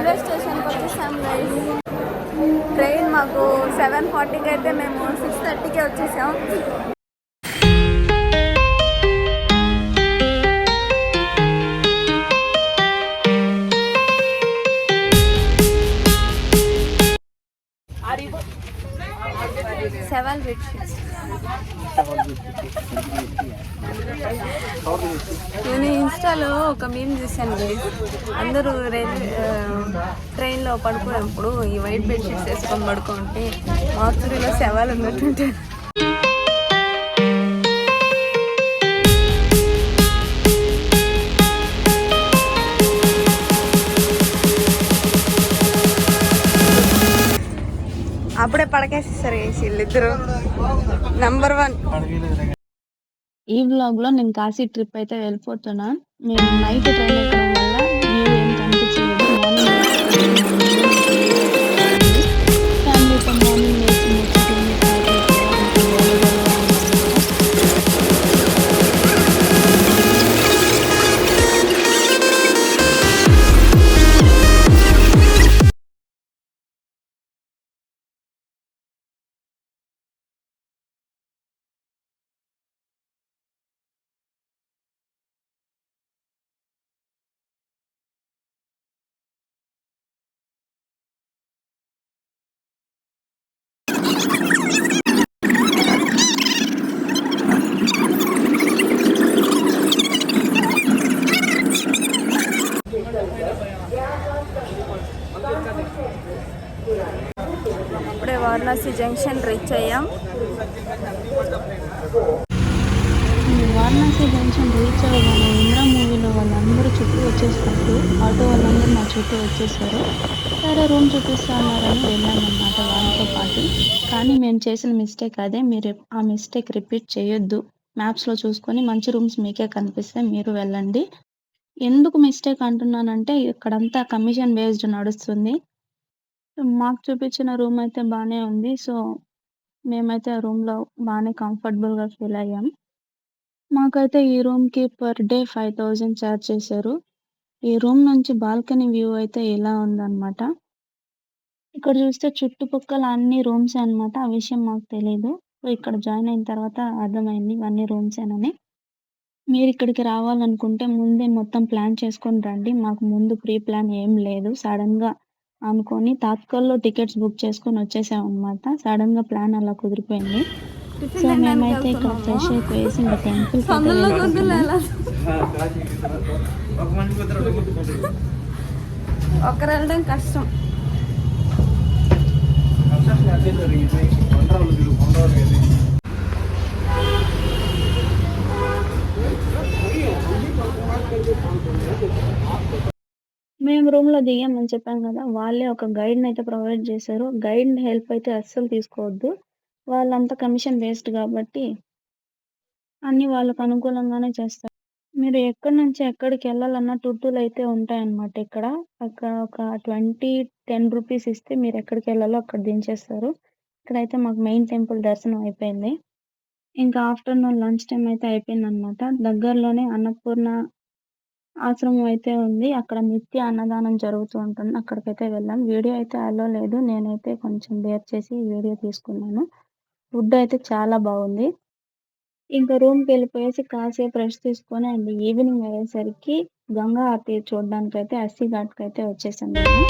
Railway స్టేషన్కి వచ్చేసాం guys. Train మాకు 7:40కి అయితే మేము 6:30కి వచ్చేసాం. Seven bedsheets. నేను ఇన్స్టాలో ఒక మీమ్ చూశాను గైస్. అందరూ ట్రైన్లో పడుకున్నప్పుడు ఈ వైట్ బెడ్షీట్స్ వేసుకొని పడుకుంటే మార్చురీలో శవాలు ఉన్నట్టుంటాయి. అప్పుడే పడకేసేస్తారు వీళ్ళిద్దరు. నంబర్ 1. ఈ వ్లాగ్లో నేను కాశీ ట్రిప్ అయితే వెళ్ళిపోతున్నా. మేము నైట్ ట్రైన్ ఎక్కడం వల్ల వ్యూ ఏం కనిపించలేదు. ఫ్యామిలీతో మార్నింగ్ లేచి ముచ్చట్లన్నీ స్టార్ట్ అప్పుడే వారణాసి జంక్షన్ రీచ్ అయ్యాం. వారణాసి జంక్షన్ రీచ్ అవ్వగానే ఇంద్రా మూవీలో వాళ్ళందరూ చుట్టూ వచ్చేసినట్టు ఆటో వాళ్ళందరూ మా చుట్టూ వచ్చేసారు. సరే రూమ్ చూపిస్తా అన్నారని వెళ్ళామన్నమాట వాళ్ళతో పాటు. కానీ మేము చేసిన మిస్టేక్ అదే. మీరు ఆ మిస్టేక్ రిపీట్ చేయొద్దు. మ్యాప్స్లో చూసుకొని మంచి రూమ్స్ మీకే కనిపిస్తే మీరు వెళ్ళండి. ఎందుకు మిస్టేక్ అంటున్నానంటే ఇక్కడంతా కమిషన్ బేస్డ్ నడుస్తుంది. మాకు చూపించిన రూమ్ అయితే బాగానే ఉంది. సో మేమైతే ఆ రూమ్లో బాగానే కంఫర్టబుల్గా ఫీల్ అయ్యాం. మాకైతే ఈ రూమ్కి పర్ డే 5,000 ఛార్జ్ చేశారు. ఈ రూమ్ నుంచి బాల్కనీ వ్యూ అయితే ఇలా ఉందన్నమాట. ఇక్కడ చూస్తే చుట్టుపక్కల అన్ని రూమ్సే అనమాట. ఆ విషయం మాకు తెలీదు. సో ఇక్కడ జాయిన్ అయిన తర్వాత అర్థమైంది ఇవన్నీ రూమ్సేనని. మీరు ఇక్కడికి రావాలనుకుంటే ముందే మొత్తం ప్లాన్ చేసుకొని రండి. మాకు ముందు ప్రీ ప్లాన్ ఏం లేదు. సడన్గా అనుకొని తాత్కాల్లో టికెట్స్ బుక్ చేసుకొని వచ్చేసామన్నమాట. సడన్గా ప్లాన్ అలా కుదిరిపోయింది. సో మేమైతే ఇక్కడ ఫ్రెష్ అయిపోయేసి ఇంకా టెంపుల్కి అయితే వెళ్ళిపోతున్నాం. ఒకరు వెళ్ళడం కష్టం. మేము రూమ్లో దిగామని చెప్పాం కదా, వాళ్ళే ఒక గైడ్ని అయితే ప్రొవైడ్ చేశారు. గైడ్ హెల్ప్ అయితే అస్సలు తీసుకోవద్దు. వాళ్ళంతా కమిషన్ బేస్డ్ కాబట్టి అన్నీ వాళ్ళకు అనుకూలంగానే చేస్తారు. మీరు ఎక్కడి నుంచి ఎక్కడికి వెళ్ళాలన్నా టుట్టూలు అయితే ఉంటాయన్నమాట. ఇక్కడ అక్కడ ఒక 10 రూపీస్ ఇస్తే మీరు ఎక్కడికి వెళ్ళాలో అక్కడ దించేస్తారు. ఇక్కడైతే మాకు మెయిన్ టెంపుల్ దర్శనం అయిపోయింది. ఇంకా ఆఫ్టర్నూన్ లంచ్ టైం అయితే అయిపోయిందనమాట. దగ్గరలోనే అన్నపూర్ణ ఆశ్రమం అయితే ఉంది. అక్కడ నిత్య అన్నదానం జరుగుతూ ఉంటుంది. అక్కడికైతే వెళ్ళాం. వీడియో అయితే అలో లేదు. నేనైతే కొంచెం డేర్ చేసి వీడియో తీసుకున్నాను. ఫుడ్ అయితే చాలా బాగుంది. ఇంకా రూమ్కి వెళ్ళిపోయేసి కాసేపు రెస్ట్ తీసుకొని అండ్ ఈవినింగ్ అయ్యేసరికి గంగా ఆరతి చూడడానికైతే అస్సీ ఘాట్కి అయితే వచ్చేసాం మేము.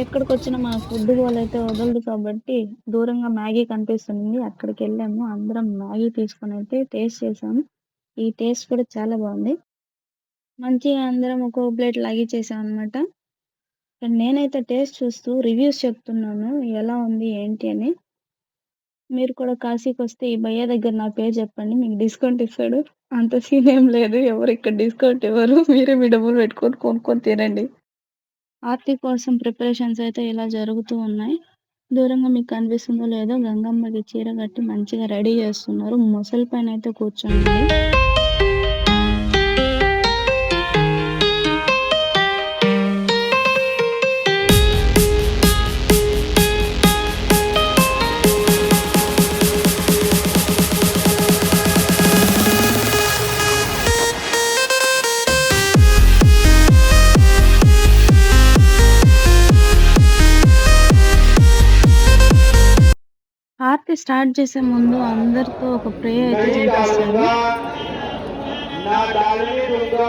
ఎక్కడికి వచ్చినా మన ఫుడ్ అయితే వదలదు కాబట్టి దూరంగా మ్యాగీ కనిపిస్తుంది. అక్కడికి వెళ్ళాము. అందరం మ్యాగీ తీసుకొని అయితే టేస్ట్ చేసాము. ఈ టేస్ట్ కూడా చాలా బాగుంది. మంచిగా అందరం ఒక్కొక్క ప్లేట్ లాగించేసాం అనమాట. నేనైతే టేస్ట్ చూస్తూ రివ్యూస్ చెప్తున్నాను ఎలా ఉంది ఏంటి అని. మీరు కూడా కాశీకి వస్తే ఈ భయ్య దగ్గర నా పేరు చెప్పండి, మీకు డిస్కౌంట్ ఇస్తాడు. అంత సీన్ ఏం లేదు. ఎవరు ఇక్కడ డిస్కౌంట్ ఇవ్వరు. మీరే మీ డబ్బులు పెట్టుకొని కొనుక్కొని తినండి. ఆర్తి కోసం ప్రిపరేషన్స్ అయితే ఇలా జరుగుతూ ఉన్నాయి. దూరంగా మీకు కనిపిస్తుందో లేదో గంగమ్మకి చీర కట్టి మంచిగా రెడీ చేస్తున్నారు. ముసలి పైనైతే కూర్చొనుంది. ఆర్తి స్టార్ట్ చేసే ముందు అందరితో ఒక ప్రేయర్ అయితే చేపిస్తారు. ना डालने दूंगा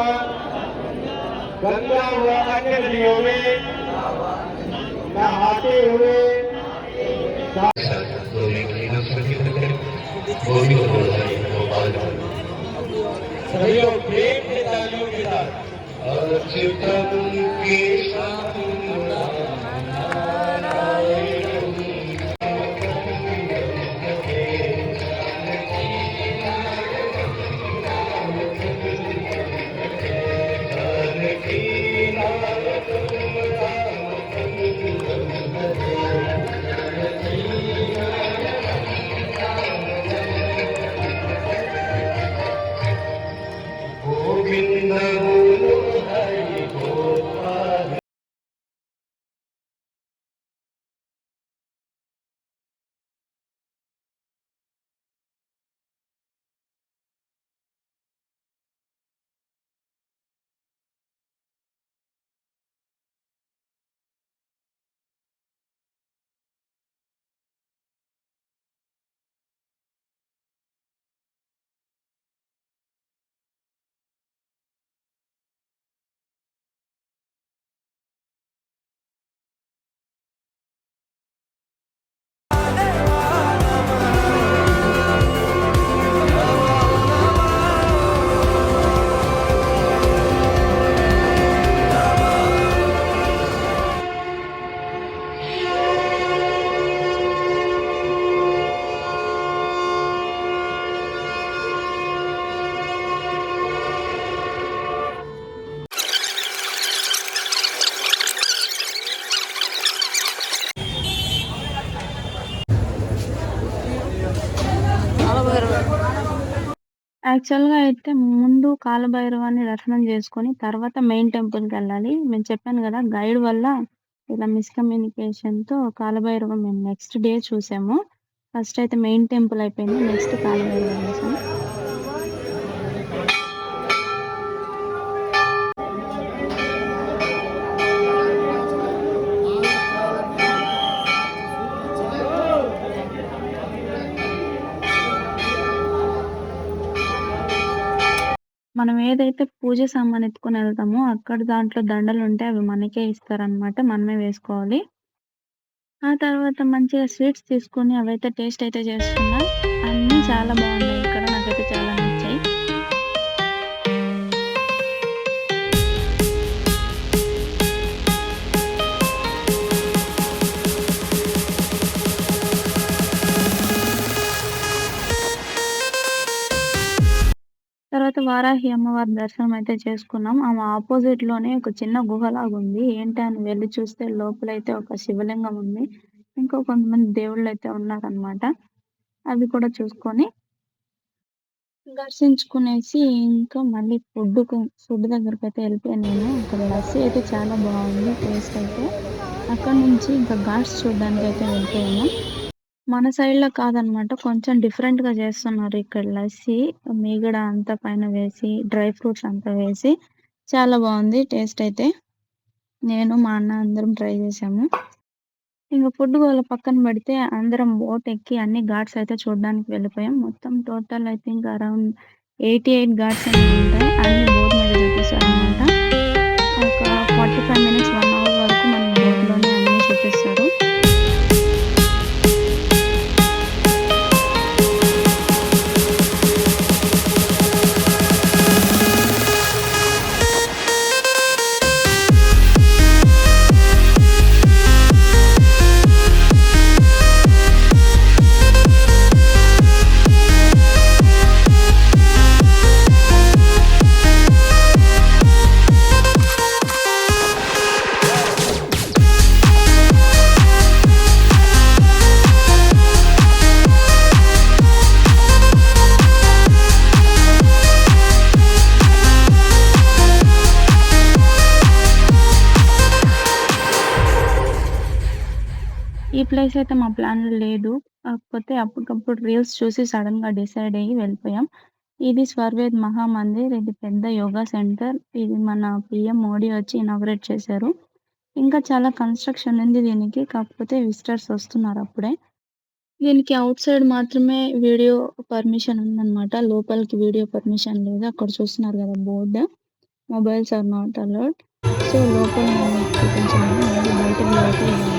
गंगा व अन्य नदियों में नहाते हुए सभी लोग प्रेम के तालियों के साथ యాక్చువల్‌గా అయితే ముందు కాలభైరవాన్ని దర్శనం చేసుకొని తర్వాత మెయిన్ టెంపుల్‌కెళ్ళాలి. నేను చెప్పాను గదా! గైడ్ వల్ల ఇలా మిస్‌కమ్యూనికేషన్‌తో కాలభైరవం మేము నెక్స్ట్ డే చూసాము. ఫస్ట్ అయితే మెయిన్ టెంపుల్ అయిపోయింది. నెక్స్ట్ కాలభైరవ చూసాం. మనం ఏదైతే పూజ సామాను ఎత్తుకొని ఎళ్తామో అక్కడ దాంట్లో దండలుంటే అవి మనకే ఇస్తారనమాట. మనమే వేసుకోవాలి. ఆ తర్వాత మంచిగా స్వీట్స్ తీసుకొని అవైతే టేస్ట్ అయితే చేస్తున్నా. అన్నీ చాలా బాగున్నాయి ఇక్కడ. నాకైతే చాలా నచ్చాయి. తర్వాత వారాహి అమ్మవారి దర్శనం అయితే చేసుకున్నాం. ఆమె ఆపోజిట్‌లోనే ఒక చిన్న గుహలాగుంది. ఏంటా అని వెళ్లి చూస్తే లోపలైతే ఒక శివలింగం ఉంది. ఇంకా కొంతమంది దేవుళ్ళైతే ఉన్నారనమాట. అవి కూడా చూసుకొని దర్శించుకునేసి ఇంకా మళ్ళీ ఫుడ్ దగ్గరకైతే ఎళ్ళిపోయాను నేను. అక్కడ లస్సీ అయితే చాలా బావుంది టేస్ట్ అయితే. అక్కడి నుంచి ఇంకా ఘాట్స్ చూడ్డానికైతే వెళ్ళిపోయాము. మన సైడ్‌లో కాదనమాట. కొంచెం డిఫరెంట్‌గా చేస్తున్నారు ఇక్కడ లస్సీ. మీగడ అంతా పైన వేసి, డ్రై ఫ్రూట్స్ అంతా వేసి చాలా బావుంది టేస్ట్ అయితే. నేను, మా అన్న అందరం ట్రై చేశాము. ఇంక ఫుడ్ గోల పక్కన పెడితే అందరం బోట్ ఎక్కి అన్ని ఘాట్స్ అయితే చూడడానికి వెళ్ళిపోయాం. మొత్తం total I think around 88 Ghats ఏమో ఉంటాయి. అన్నీ బోట్ మీద చూపిస్తారనమాట. ఒక 45 మినిట్స్, 1 అవర్ వరకు మనకి బోట్‌లోనే అన్నీ చూపిస్తారు. ఈ ప్లేస్ అయితే మా ప్లాన్‌లో లేదు. కాకపోతే అప్పటికప్పుడు రీల్స్ చూసి సడెన్‌గా డిసైడ్ అయ్యి వెళ్ళిపోయాం. ఇది స్వర్వేద్ మహామందిర్. ఇది పెద్ద యోగా సెంటర్. ఇది మన పీఎం మోడీ వచ్చి ఇనాగ్రేట్ చేశారు. ఇంకా చాలా కన్‌స్ట్రక్షన్ ఉంది దీనికి. కాకపోతే విజిటర్స్ వస్తున్నారు అప్పుడే. దీనికి ఔట్ సైడ్ మాత్రమే వీడియో పర్మిషన్ ఉందన్నమాట. లోపలికి వీడియో పర్మిషన్ లేదు. అక్కడ చూస్తున్నారు గదా board. Mobiles are not allowed. So, లోపల నేను మీకు చూపించలేను. ఓన్లీ బయట వ్యూ అయితే ఇలా